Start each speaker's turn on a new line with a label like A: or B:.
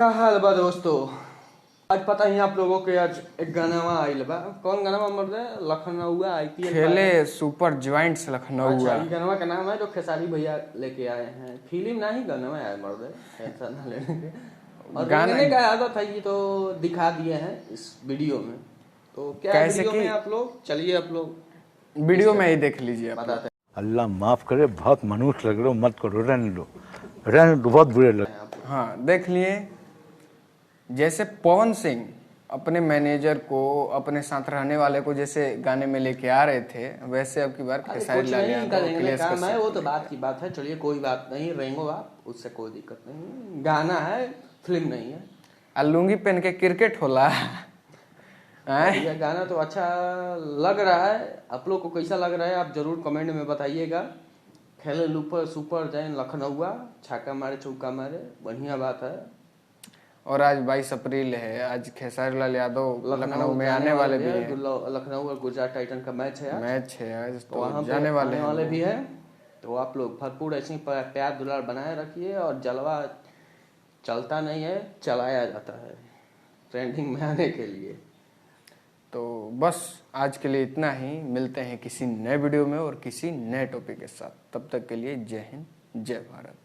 A: क्या हाल बा दोस्तों। आज पता ही आप लोगों के आज एक गाना आइल बा। कौन गाना मर रहे? लखनऊ आईपीएल
B: खेले सुपर जॉइंट्स लखनऊ।
A: अच्छा, ये गाना का नाम है जो खेसारी भैया लेके आए हैं। फिल्म ना ही गाना में आया मर रहे, टेंशन ना लेने के। और
B: गाना
A: रेंगने का आदत है, ये तो दिखा दिए हैं इस वीडियो में। तो क्या है
B: कैसे
A: वीडियो
B: कि
A: में, आप लोग चलिए आप लोग
B: वीडियो में ही देख लीजिए आप लोग।
A: बताते
C: अल्लाह माफ करे, बहुत मनुष्य लग रहे हो, मत करो, रहने दो, बहुत बुरे लग।
A: हैं आप लोग।
B: हाँ देख लिए, जैसे पवन सिंह अपने मैनेजर को, अपने साथ रहने वाले को जैसे गाने में लेके आ रहे थे, वैसे अब की बार
A: अरे
B: खेसारी
A: कुछ
B: लाल
A: नहीं, इनका
B: यादव
A: रेंगने
B: अखिलेश
A: काम है,
B: कश्यप
A: वो
B: को
A: तो
B: लेके
A: बात की बात है। चलिए कोई बात नहीं, रेंगो आप, उससे कोई दिक्कत नहीं। गाना है, फिल्म नहीं है।
B: आ लुंगी पहन के क्रिकेट होला।
A: बढ़िया गाना तो अच्छा लग रहा है। आप लोग को कैसा लग रहा है आप जरूर कमेंट में बताइएगा। खेले लूपर सुपर जैन लखनऊआ, छक्का मारे चौका मारे, बढ़िया बात है।
B: और आज 22 अप्रैल है, आज खेसारी लाल यादव लखनऊ में
A: जाने
B: आने वाले भी हैं।
A: लखनऊ और गुजरात टाइटन का मैच है आज।
B: मैच है आज,
A: तो
B: तो
A: वहाँ पे
B: जाने वाले
A: आने
B: हैं
A: वाले
B: वो।
A: भी है। तो आप लोग भरपूर ऐसे प्यार दुलार बनाए रखिए। और जलवा चलता नहीं है, चलाया जाता है ट्रेंडिंग में आने के लिए।
B: तो बस आज के लिए इतना ही। मिलते हैं किसी नए वीडियो में और किसी नए टॉपिक के साथ। तब तक के लिए जय हिंद, जय भारत।